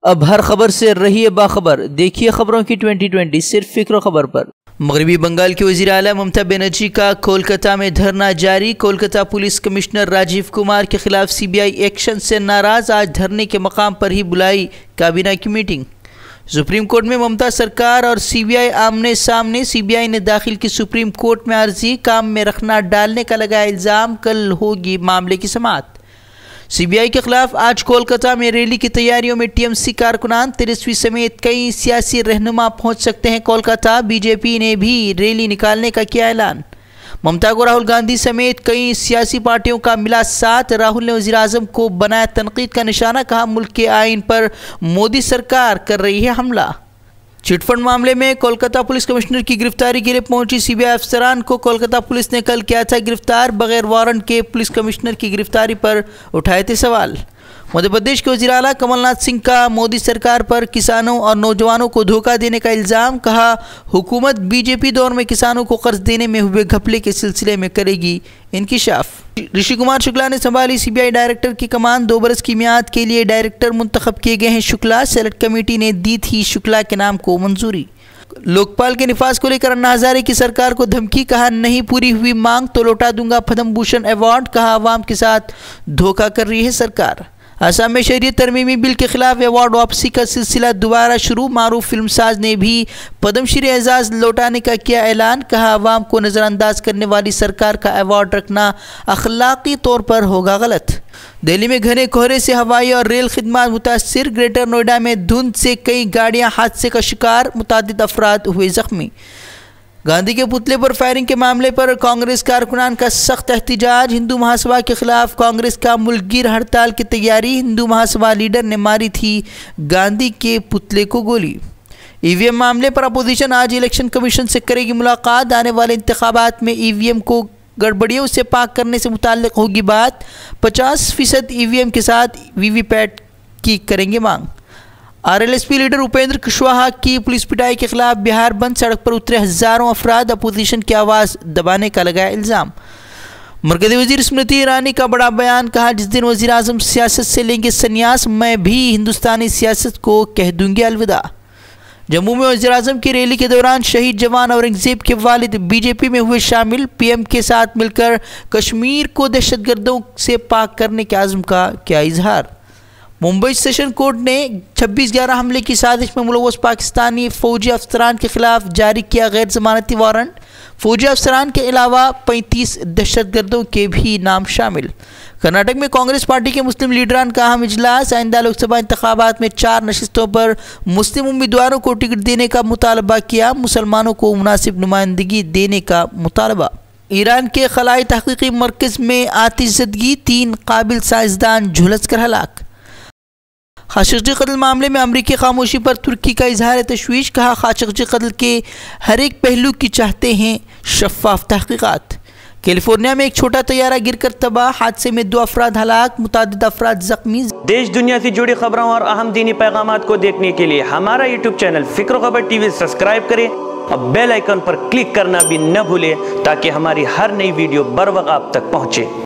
अब हर खबर से रहिए बाखबर, देखिए खबरों की 2020 सिर्फ फिक्र खबर पर। मगरबी बंगाल के वज़ीर आला ममता बनर्जी का कोलकाता में धरना जारी। कोलकाता पुलिस कमिश्नर राजीव कुमार के खिलाफ सीबीआई एक्शन से नाराज आज धरने के मकाम पर ही बुलाई काबीना की मीटिंग। सुप्रीम कोर्ट में ममता सरकार और सीबीआई आमने सामने। सीबीआई ने दाखिल की सुप्रीम कोर्ट में अर्जी, काम में रखना डालने का लगाया इल्ज़ाम, कल होगी मामले की समाअत। सीबीआई के खिलाफ आज कोलकाता में रैली की तैयारियों में टीएमसी कारकुनान, तेजस्वी समेत कई सियासी रहनुमा पहुंच सकते हैं कोलकाता। बीजेपी ने भी रैली निकालने का किया ऐलान। ममता को राहुल गांधी समेत कई सियासी पार्टियों का मिला साथ। राहुल ने वज़ीर आज़म को बनाया तनकीद का निशाना, कहा मुल्क के आईन पर मोदी सरकार कर रही है हमला। चिटफंड मामले में कोलकाता पुलिस कमिश्नर की गिरफ्तारी के लिए पहुंची सीबीआई अफसरान को कोलकाता पुलिस ने कल किया था गिरफ्तार। बगैर वारंट के पुलिस कमिश्नर की गिरफ्तारी पर उठाए थे सवाल। मध्य प्रदेश के वज़ीर आला कमलनाथ सिंह का मोदी सरकार पर किसानों और नौजवानों को धोखा देने का इल्ज़ाम, कहा हुकूमत बीजेपी दौर में किसानों को कर्ज देने में हुए घपले के सिलसिले में करेगी इंकिशाफ। ऋषि कुमार शुक्ला ने संभाली सीबीआई डायरेक्टर की कमान। 2 बरस की मियाद के लिए डायरेक्टर मुंतखब किए गए हैं शुक्ला। सेलेक्ट कमेटी ने दी थी शुक्ला के नाम को मंजूरी। लोकपाल के निफाज को लेकर अन्ना हजारे की सरकार को धमकी, कहा नहीं पूरी हुई मांग तो लौटा दूंगा पद्म भूषण अवार्ड, कहा आवाम के साथ धोखा कर रही है सरकार। असम में शहरियत तरमीमी बिल के खिलाफ अवार्ड वापसी का सिलसिला दोबारा शुरू। मारूफ फिल्मसाज ने भी पद्मश्री एजाज लौटाने का किया ऐलान, कहा अवाम को नज़रअंदाज करने वाली सरकार का अवार्ड रखना अखलाकी तौर पर होगा गलत। दिल्ली में घने कोहरे से हवाई और रेल खिदमत मुतासिर। ग्रेटर नोएडा में धुंध से कई गाड़ियां हादसे का शिकार, मुतादिद अफराद हुए जख्मी। गांधी के पुतले पर फायरिंग के मामले पर कांग्रेस कारकुनान का सख्त एहतिजाज। हिंदू महासभा के खिलाफ कांग्रेस का मुल्कगीर हड़ताल की तैयारी। हिंदू महासभा लीडर ने मारी थी गांधी के पुतले को गोली। ईवीएम मामले पर अपोजिशन आज इलेक्शन कमीशन से करेगी मुलाकात। आने वाले इंतखाबात में ईवीएम को गड़बड़ियों से पाक करने से मुताल्लिक होगी बात। 50% ईवीएम के साथ वीवीपैट की करेंगे मांग। आरएलएसपी लीडर उपेंद्र कुशवाहा की पुलिस पिटाई के खिलाफ बिहार बंद, सड़क पर उतरे हजारों अफराद। अपोजिशन की आवाज़ दबाने का लगाया इल्ज़ाम। मरकज़ी वज़ीर स्मृति ईरानी का बड़ा बयान, कहा जिस दिन वज़ीर आज़म सियासत से लेंगे संन्यास मैं भी हिंदुस्तानी सियासत को कह दूंगी अलविदा। जम्मू में वज़ीर आज़म की रैली के दौरान शहीद जवान औरंगजेब के वालिद बीजेपी में हुए शामिल। पीएम के साथ मिलकर कश्मीर को दहशतगर्दों से पाक करने के आज़म का किया इजहार। मुंबई सेशन कोर्ट ने 26/11 हमले की साजिश में मुलव्वस पाकिस्तानी फौजी अफसरान के खिलाफ जारी किया गैर जमानती वारंट। फौजी अफसरान के अलावा 35 दहशतगर्दों के भी नाम शामिल। कर्नाटक में कांग्रेस पार्टी के मुस्लिम लीडरान का अहम इजलास। आइंदा लोकसभा इंतखाबात में 4 नशिस्तों पर मुस्लिम उम्मीदवारों को टिकट देने का मुतालबा किया। मुसलमानों को मुनासिब नुमाइंदगी देने का मुतालबा। ईरान के खलाई तहकीकी मरकज़ में आतिशज़दगी, 3 काबिल साइंसदान झुलस कर हलाक। खाशोगी कत्ल मामले में अमरीकी खामोशी पर तुर्की का इजहार तशवीश, कहा खाशोगी कत्ल के हर एक पहलू की चाहते हैं शफाफ तहकीकात। कैलिफोर्निया में एक छोटा तैयारा गिरकर तबाह, हादसे में 2 अफराद हलाक, मुतादिद अफराद जख्मी। देश दुनिया से जुड़ी खबरों और अहम दीनी पैगामात को देखने के लिए हमारा यूट्यूब चैनल फिक्र खबर टीवी सब्सक्राइब करें और बेल आइकन पर क्लिक करना भी न भूलें ताकि हमारी हर नई वीडियो बर वक्त आप तक पहुँचे।